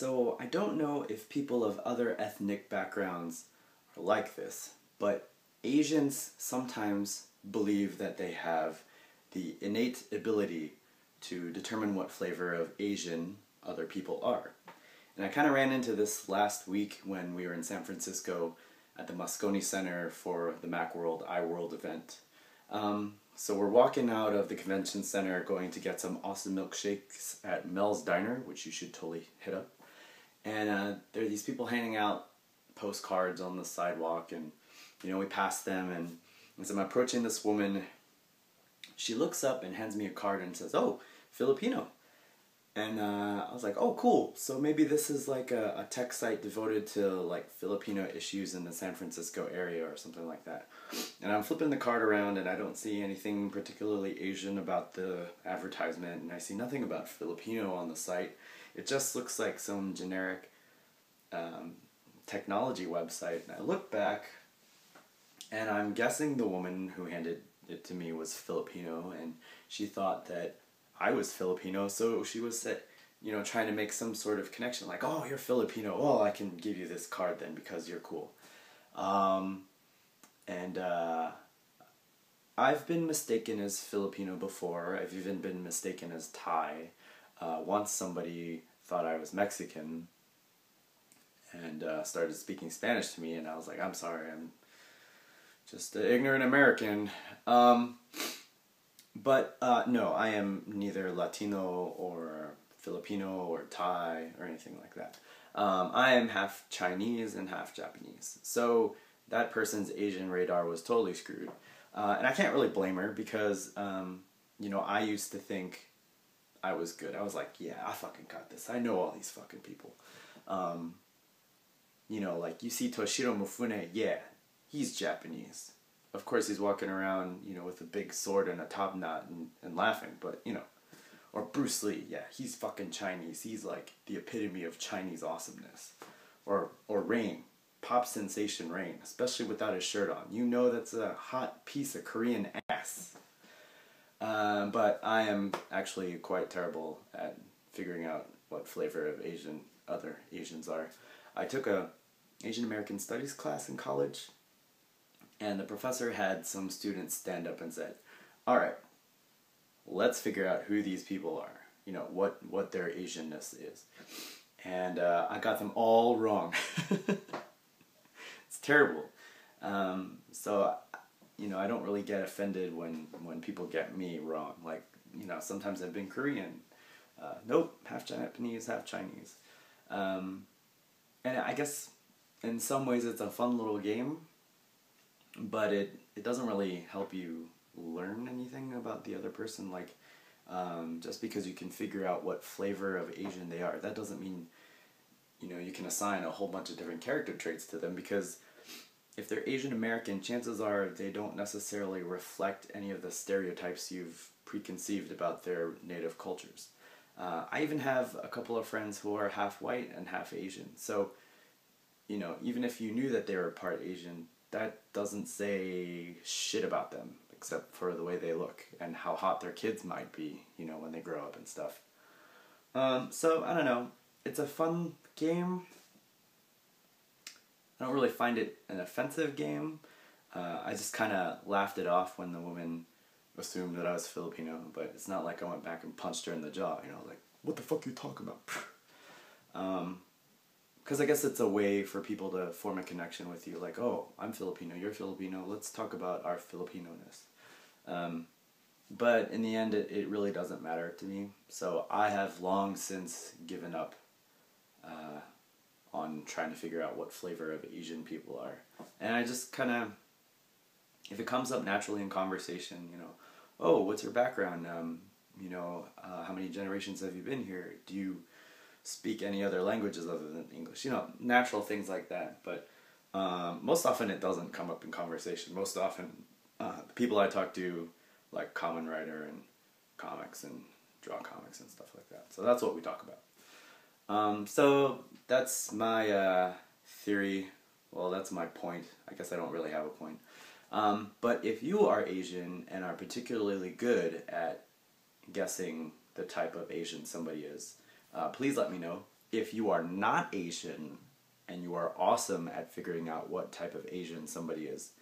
So I don't know if people of other ethnic backgrounds are like this, but Asians sometimes believe that they have the innate ability to determine what flavor of Asian other people are. And I kind of ran into this last week when we were in San Francisco at the Moscone Center for the Macworld iWorld event. So we're walking out of the convention center going to get some awesome milkshakes at Mel's Diner, which you should totally hit up. And there are these people handing out postcards on the sidewalk, and we pass them, and as I'm approaching this woman, she looks up and hands me a card and says, "Oh, Filipino." And I was like, "Oh, cool. So maybe this is like a tech site devoted to like Filipino issues in the San Francisco area or something like that." And I'm flipping the card around and I don't see anything particularly Asian about the advertisement, and I see nothing about Filipino on the site. It just looks like some generic technology website. And I look back and I'm guessing the woman who handed it to me was Filipino, and she thought that I was Filipino, so she was trying to make some sort of connection, like, "Oh, you're Filipino, well, I can give you this card then because you're cool." I've been mistaken as Filipino before. I've even been mistaken as Thai. Once somebody thought I was Mexican and started speaking Spanish to me, and I was like, "I'm sorry, I'm just an ignorant American." But no, I am neither Latino or Filipino or Thai or anything like that. I am half Chinese and half Japanese. So that person's Asian radar was totally screwed. And I can't really blame her because, I used to think I was good. I was like, "Yeah, I fucking got this. I know all these fucking people." Like you see Toshiro Mifune, yeah, he's Japanese. Of course he's walking around, with a big sword and a top knot and laughing, but, Or Bruce Lee, yeah, he's fucking Chinese. He's like the epitome of Chinese awesomeness. Or Rain, pop sensation Rain, especially without his shirt on. That's a hot piece of Korean ass. But I am actually quite terrible at figuring out what flavor of other Asians are. I took a Asian American Studies class in college, and the professor had some students stand up and said, "All right, let's figure out who these people are, what their Asianness is." And I got them all wrong. It's terrible. So, I don't really get offended when people get me wrong. Like, sometimes I've been Korean. Nope, half Japanese, half Chinese. And I guess in some ways it's a fun little game, but it doesn't really help you learn anything about the other person. Like, just because you can figure out what flavor of Asian they are, that doesn't mean you can assign a whole bunch of different character traits to them, because if they're Asian American, chances are they don't necessarily reflect any of the stereotypes you've preconceived about their native cultures. I even have a couple of friends who are half white and half Asian, so even if you knew that they were part Asian, that doesn't say shit about them, except for the way they look and how hot their kids might be, when they grow up and stuff. So, I don't know. It's a fun game. I don't really find it an offensive game. I just kind of laughed it off when the woman assumed that I was Filipino, but it's not like I went back and punched her in the jaw, like, "What the fuck are you talking about?" Because I guess it's a way for people to form a connection with you, like, "Oh, I'm Filipino, you're Filipino, let's talk about our Filipino-ness." But in the end, it really doesn't matter to me, so I have long since given up on trying to figure out what flavor of Asian people are. And I just kind of, if it comes up naturally in conversation, "Oh, what's your background? How many generations have you been here? Do you speak any other languages other than English?" Natural things like that. But most often it doesn't come up in conversation. Most often the people I talk to like Kamen Rider and comics and draw comics and stuff like that. So that's what we talk about. So that's my theory. Well, that's my point. I guess I don't really have a point. But if you are Asian and are particularly good at guessing the type of Asian somebody is, please let me know. if you are not Asian and you are awesome at figuring out what type of Asian somebody is,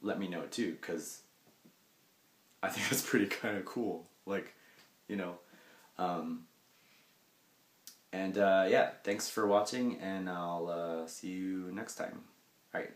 let me know too, because I think that's pretty kind of cool. Like, you know. Yeah, thanks for watching, and I'll see you next time. Alright.